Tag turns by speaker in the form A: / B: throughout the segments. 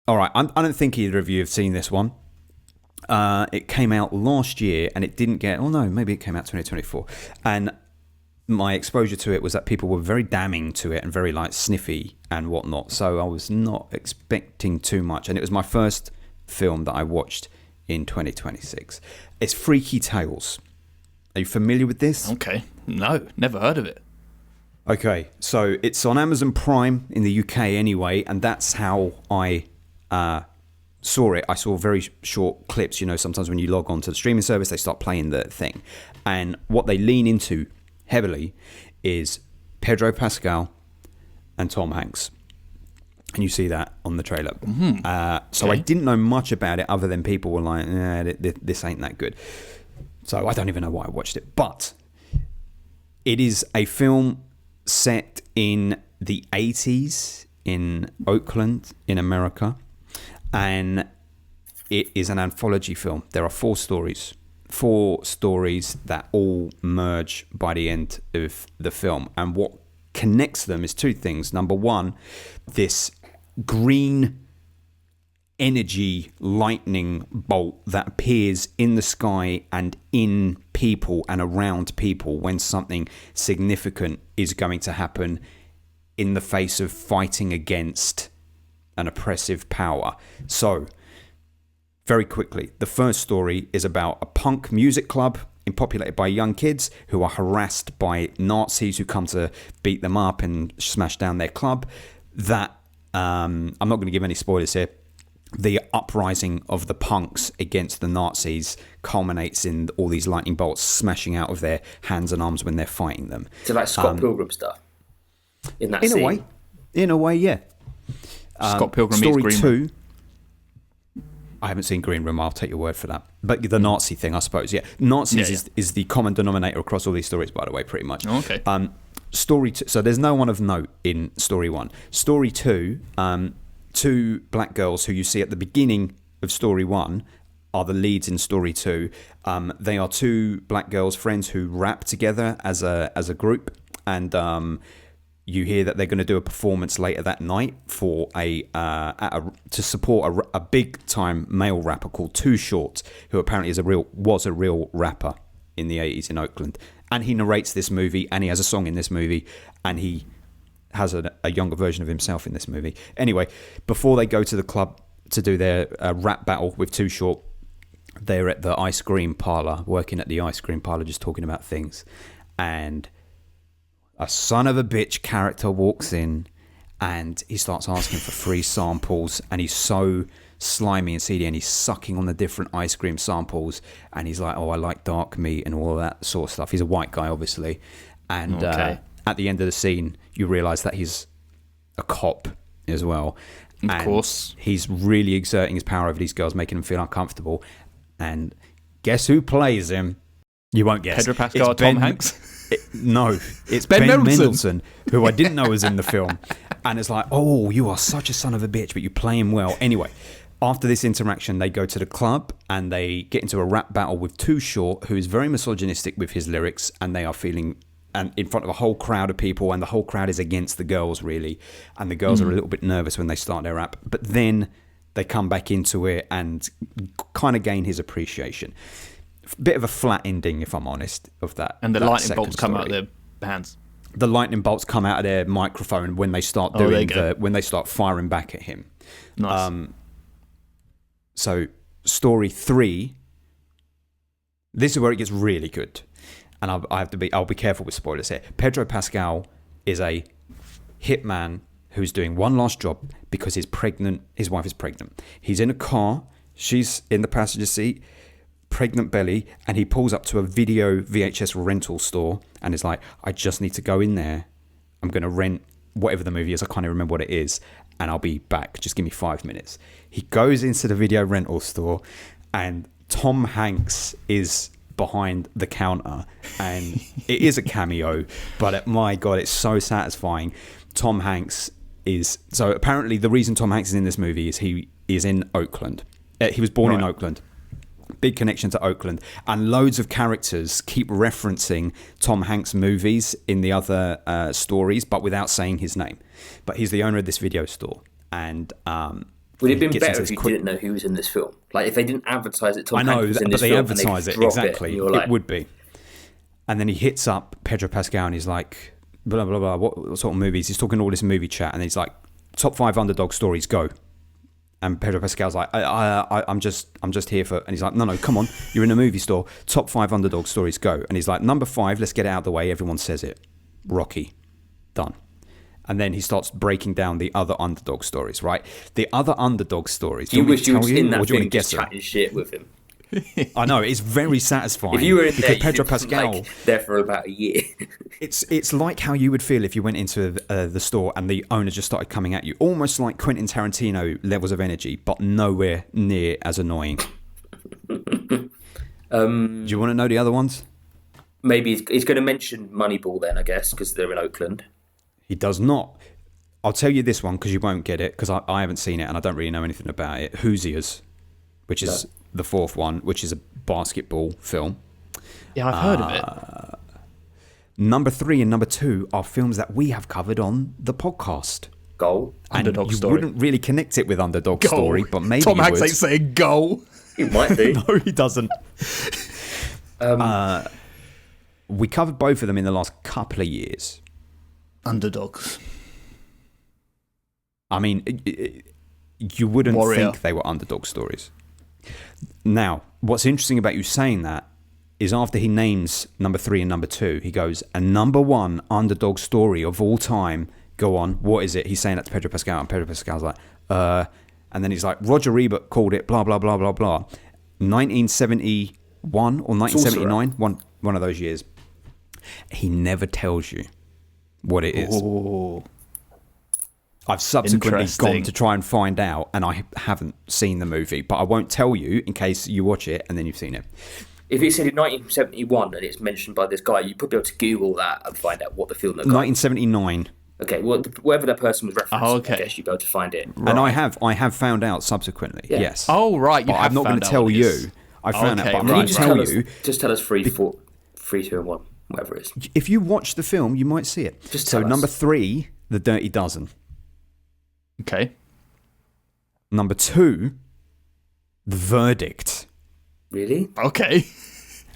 A: All right, I don't think either of you have seen this one. It came out last year and it didn't get... Oh, no, maybe it came out 2024. And my exposure to it was that people were very damning to it and very, like, sniffy and whatnot. So I was not expecting too much. And it was my first film that I watched in 2026. It's Freaky Tales. Are you familiar with this?
B: Okay. No, never heard of it.
A: Okay, so it's on Amazon Prime in the UK anyway, and that's how I saw it. I saw very short clips. You know, sometimes when you log on to the streaming service, they start playing the thing. And what they lean into heavily is Pedro Pascal and Tom Hanks. And you see that on the trailer. So I didn't know much about it other than people were like, this ain't that good. So I don't even know why I watched it. But it is a film set in the 80s in Oakland, in America. And it is an anthology film. There are four stories that all merge by the end of the film. And what connects them is two things. Number one, this green energy lightning bolt that appears in the sky and in people and around people when something significant is going to happen in the face of fighting against an oppressive power. So, very quickly, the first story is about a punk music club populated by young kids who are harassed by Nazis who come to beat them up and smash down their club. That, I'm not going to give any spoilers here. The uprising of the punks against the Nazis culminates in all these lightning bolts smashing out of their hands and arms when they're fighting them.
C: So like Scott Pilgrim stuff in that scene.
A: In a way, yeah.
B: Scott Pilgrim meets
A: Story
B: Green
A: 2. I haven't seen Green Room. I'll take your word for that. But the Nazi thing, I suppose, yeah. Nazis is the common denominator across all these stories, by the way, pretty much.
B: Oh, okay.
A: Story 2. So there's no one of note in Story 1. Story 2. Two black girls who you see at the beginning of Story 1 are the leads in Story 2. They are two black girls, friends who rap together as a group, and you hear that they're going to do a performance later that night for to support a big time male rapper called Too Short, who apparently was a real rapper in the 80s in Oakland, and he narrates this movie, and he has a song in this movie, and he has a younger version of himself in this movie. Anyway, before they go to the club to do their rap battle with Too Short, they're at the ice cream parlor, working at the ice cream parlor, just talking about things. And a son of a bitch character walks in and he starts asking for free samples, and he's so slimy and seedy, and he's sucking on the different ice cream samples, and he's like, oh, I like dark meat and all of that sort of stuff. He's a white guy, obviously. And at the end of the scene, you realise that he's a cop as well.
B: Of course.
A: He's really exerting his power over these girls, making them feel uncomfortable. And guess who plays him? You won't guess.
B: Pedro Pascal, Tom Hanks?
A: No, it's Ben Mendelsohn, who I didn't know was in the film. And it's like, oh, you are such a son of a bitch, but you play him well. Anyway, after this interaction, they go to the club and they get into a rap battle with Too Short, who is very misogynistic with his lyrics, and they are feeling... and in front of a whole crowd of people, and the whole crowd is against the girls, really. And the girls are a little bit nervous when they start their rap. But then they come back into it and kind of gain his appreciation. Bit of a flat ending, if I'm honest, of that.
B: And the
A: that
B: lightning bolts come out of their hands.
A: The lightning bolts come out of their microphone when they start when they start firing back at him.
B: Nice.
A: So story 3, this is where it gets really good. And I'll be careful with spoilers here. Pedro Pascal is a hitman who's doing one last job because his wife is pregnant. He's in a car, she's in the passenger seat, pregnant belly, and he pulls up to a video VHS rental store and is like, I just need to go in there. I'm going to rent whatever the movie is. I can't even remember what it is. And I'll be back. Just give me 5 minutes. He goes into the video rental store and Tom Hanks is behind the counter, and it is a cameo, but my God, it's so satisfying. Tom Hanks so apparently the reason Tom Hanks is in this movie is he is in Oakland. He was born in Oakland, Big connection to Oakland, and loads of characters keep referencing Tom Hanks movies in the other stories, but without saying his name. But he's the owner of this video store, and
C: would it have been better if you didn't know who was in this film? Like if they didn't advertise it, Tom
A: I know,
C: Hanks was in this
A: but they
C: film,
A: advertise
C: and
A: it
C: drop
A: exactly.
C: It, like,
A: it would be. And then he hits up Pedro Pascal, and he's like, blah blah blah. What sort of movies? He's talking all this movie chat, and he's like, top 5 underdog stories, go. And Pedro Pascal's like, I'm just here for, and he's like, no, come on, you're in a movie store. Top 5 underdog stories, go. And he's like, number 5, let's get it out of the way. Everyone says it. Rocky, done. And then he starts breaking down the other underdog stories, right? The other underdog stories.
C: You wish you were in that
A: thing,
C: thing just chatting shit with him.
A: I know, it's very satisfying.
C: If you were in there,
A: Pedro Pascal,
C: like, there for about a year.
A: It's like how you would feel if you went into the store and the owner just started coming at you. Almost like Quentin Tarantino levels of energy, but nowhere near as annoying. Do you want to know the other ones?
C: Maybe he's going to mention Moneyball then, I guess, because they're in Oakland.
A: He does not. I'll tell you this one because you won't get it because I haven't seen it and I don't really know anything about it. Hoosiers, which is the 4th one, which is a basketball film.
B: Yeah, I've heard of it.
A: Number 3 and number 2 are films that we have covered on the podcast.
C: Goal.
A: And
B: Underdog
A: you
B: Story.
A: wouldn't really connect it with Underdog
B: Goal.
A: Story, but maybe
B: Tom
A: you
B: Hanks
A: would.
B: ain't saying goal.
C: He might do.
A: No, he doesn't. We covered both of them in the last couple of years.
B: Underdogs.
A: I mean, you wouldn't
B: Warrior.
A: think they were underdog stories. Now, what's interesting about you saying that is after he names number 3 and number 2, he goes, a number 1 underdog story of all time. Go on, what is it? He's saying that to Pedro Pascal, and Pedro Pascal's like, and then he's like, Roger Ebert called it blah, blah, blah, blah, blah. 1971 or 1979, one of those years. He never tells you what it is.
B: Oh.
A: I've subsequently gone to try and find out, and I haven't seen the movie, but I won't tell you in case you watch it and then you've seen it.
C: If it said in 1971 and it's mentioned by this guy, you'd probably be able to Google that and find out what the film looked like.
A: 1979.
C: Okay, well, whatever that person was referencing,
B: okay.
C: I guess you'd be able to find it.
A: Right. And I have found out subsequently, yes.
B: Oh, right.
A: But I'm not going to tell you. I found out, but I'm
C: Can
A: going
C: you
A: to tell you.
C: Just tell us 3, 4, 3, 2, and 1, whatever it is.
A: If you watch the film, you might see it.
C: Just tell us.
A: Number 3, The Dirty Dozen.
B: Okay.
A: Number 2, The Verdict.
C: Really?
B: Okay.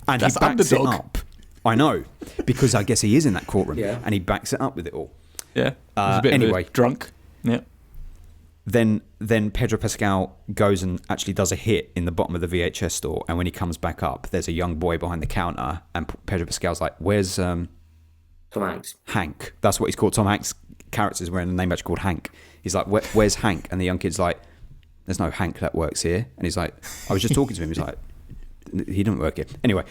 A: And
B: That's
A: he backs
B: underdog.
A: it up. I know, because I guess he is in that courtroom,
C: Yeah.
A: and he backs it up with it all.
B: Yeah. He's a bit
A: anyway.
B: drunk. Yeah.
A: Then Pedro Pascal goes and actually does a hit in the bottom of the VHS store, and when he comes back up, there's a young boy behind the counter, and Pedro Pascal's like, "Where's
C: Tom Hanks.
A: Hank?" That's what he's called. Tom Hanks' character's wearing a name badge called Hank. He's like, "Where's Hank?" And the young kid's like, "There's no Hank that works here." And he's like, "I was just talking to him." He's like, "He didn't work here." Anyway,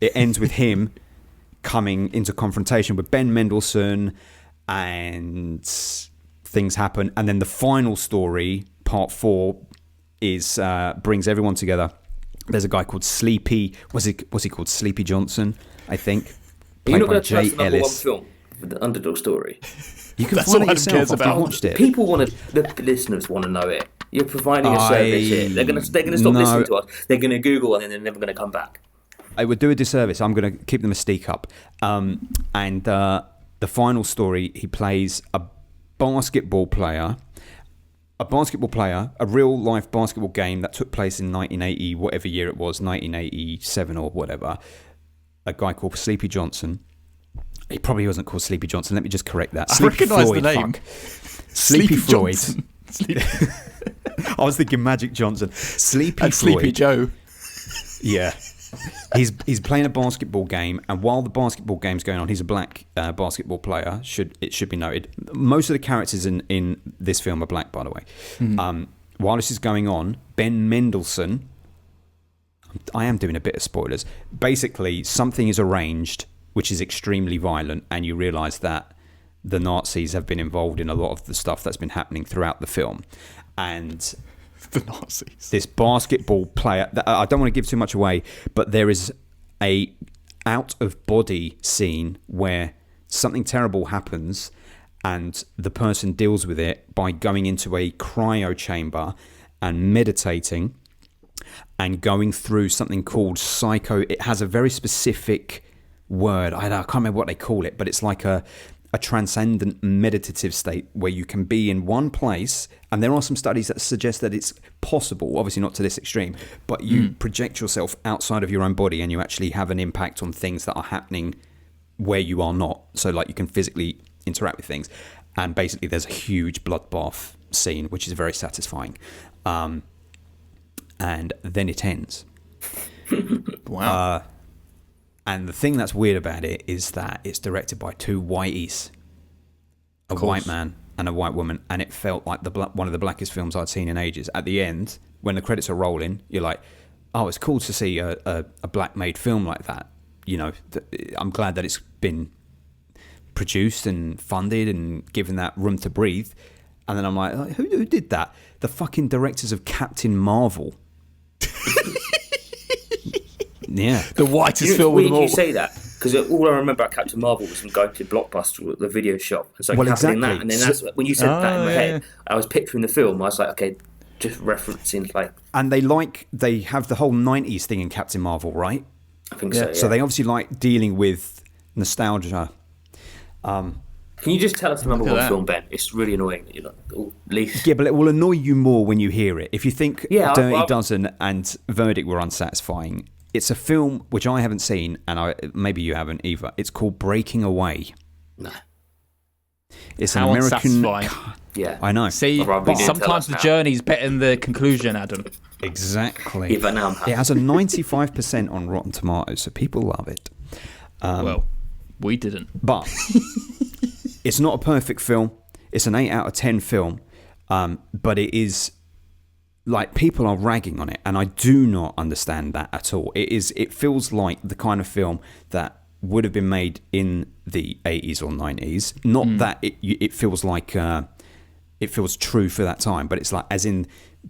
A: it ends with him coming into confrontation with Ben Mendelsohn, and things happen. And then the final story, part 4, is brings everyone together. There's a guy called Sleepy. Was he called Sleepy Johnson? I think.
C: You're not going to
A: Jay
C: tell us the number 1
A: Ellis.
C: film for the Underdog Story.
A: You can
B: That's
A: find
B: all
A: it
B: Adam cares
A: yourself after
B: about.
A: you've watched it.
C: People want to. The listeners want to know it. You're providing a service here. They're going to stop listening to us. They're going to Google and then they're never going to come back.
A: I would do a disservice. I'm going to keep the mystique up. And the final story, he plays a basketball player, a real life basketball game that took place in 1980, whatever year it was, 1987 or whatever. A guy called Sleepy Johnson. He probably wasn't called Sleepy Johnson. Let me just correct that.
B: I recognise the name.
A: Sleepy Floyd.
B: Johnson.
A: I was thinking Magic Johnson. Sleepy
B: And
A: Floyd.
B: Sleepy Joe.
A: Yeah. He's playing a basketball game, and while the basketball game's going on, he's a black basketball player. It should be noted. Most of the characters in this film are black, by the way. While this is going on, Ben Mendelsohn, I am doing a bit of spoilers. Basically, something is arranged which is extremely violent, and you realise that the Nazis have been involved in a lot of the stuff that's been happening throughout the film. And
B: The Nazis.
A: this basketball player, I don't want to give too much away, but there is a out-of-body scene where something terrible happens and the person deals with it by going into a cryo chamber and meditating. and going through something called psycho. It has a very specific word. I can't remember what they call it, but it's like a transcendent meditative state where you can be in one place, and there are some studies that suggest that it's possible, obviously not to this extreme, but you project yourself outside of your own body and you actually have an impact on things that are happening where you are not. So like you can physically interact with things, and basically there's a huge bloodbath scene which is very satisfying, and then it ends.
B: Wow.
A: And the thing that's weird about it is that it's directed by two whiteys, a white man and a white woman, and it felt like one of the blackest films I'd seen in ages. At the end, when the credits are rolling, you're like, oh, it's cool to see a black-made film like that. You know, I'm glad that it's been produced and funded and given that room to breathe. And then I'm like, who did that? The fucking directors of Captain Marvel. Yeah,
B: the whitest film of them all.
C: You say that because all I remember about Captain Marvel was him going to Blockbuster, the video shop, and so
A: exactly.
C: that. And then that's when you said that in my head, I was picturing the film. I was like, okay, just referencing like.
A: And they have the whole '90s thing in Captain Marvel, right?
C: I think so. Yeah.
A: So they obviously like dealing with nostalgia.
C: Can you just tell us the number one film, Ben? It's really annoying that you're not at least.
A: Yeah, but it will annoy you more when you hear it. If you think Dirty Dozen and Verdict were unsatisfying. It's a film which I haven't seen, and maybe you haven't either. It's called Breaking Away.
C: No.
A: It's an American.
C: Yeah,
A: I know.
B: See, but sometimes the journey's better than the conclusion, Adam.
A: Exactly.
C: Yeah, but now
A: it has a 95% on Rotten Tomatoes, so people love it.
B: Well, we didn't.
A: But it's not a perfect film. It's an 8 out of 10 film, but it is. Like, people are ragging on it, and I do not understand that at all. It feels like the kind of film that would have been made in the 80s or 90s. Not that it feels like it feels true for that time, but it's like as in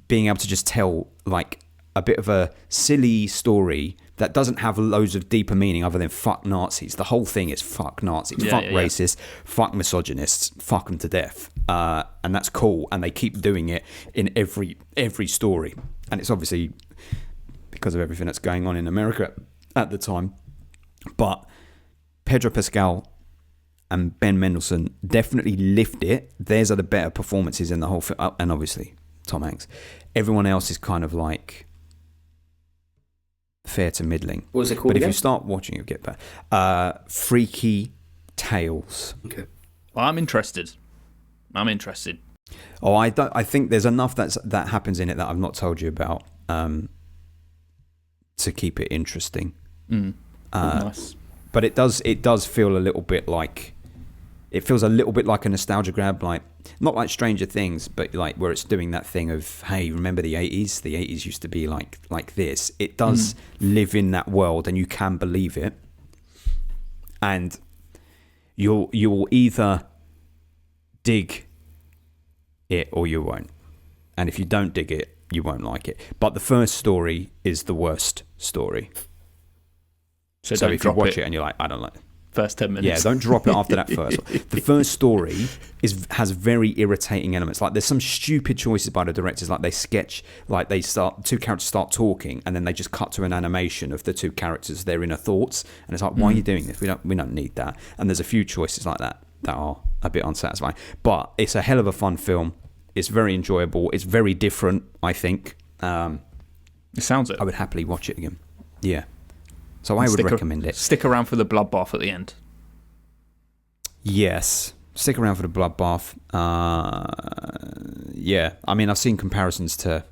A: being able to just tell like a bit of a silly story that doesn't have loads of deeper meaning other than fuck Nazis. The whole thing is fuck Nazis, fuck racists, fuck misogynists, fuck them to death. And that's cool. And they keep doing it in every story. And it's obviously because of everything that's going on in America at the time. But Pedro Pascal and Ben Mendelsohn definitely lift it. Theirs are the better performances in the whole film. And obviously Tom Hanks. Everyone else is kind of like fair to middling.
C: What was it called
A: But
C: again?
A: if you start watching, you'll get better. Freaky Tales.
C: Okay.
B: Well, I'm interested.
A: Oh, I think there's enough that happens in it that I've not told you about to keep it interesting.
B: Nice.
A: But it does feel a little bit like a nostalgia grab, like not like Stranger Things, but like where it's doing that thing of, hey, remember the 80s? The 80s used to be like this. It does live in that world, and you can believe it. And you will either dig it or you won't. And if you don't dig it, you won't like it. But the first story is the worst story. So if you watch it and you're like, I don't like it.
B: First 10 minutes.
A: Yeah, don't drop it after that first one. The first story has very irritating elements. Like there's some stupid choices by the directors. Like they sketch, like two characters start talking, and then they just cut to an animation of the two characters. They're in a thoughts, and it's like, why are you doing this? We don't need that. And there's a few choices like that are a bit unsatisfying. But it's a hell of a fun film. It's very enjoyable. It's very different, I think.
B: It sounds it.
A: I would happily watch it again. Yeah. So I would recommend it.
B: Stick around for the bloodbath at the end.
A: Yes. Stick around for the bloodbath. Yeah. I mean, I've seen comparisons to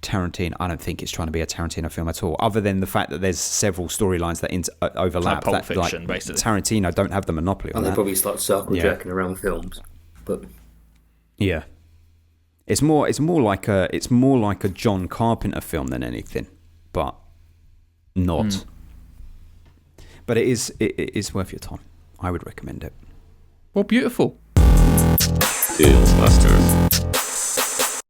A: Tarantino. I don't think it's trying to be a Tarantino film at all, other than the fact that there's several storylines that overlap.
B: Like Pulp Fiction, basically.
A: Tarantino don't have the monopoly on
C: and
A: that.
C: they probably start circle jerking around films. But
A: yeah. It's more like a John Carpenter film than anything, but not. But it is worth your time. I would recommend it.
B: Well, beautiful.
D: Filmbuster.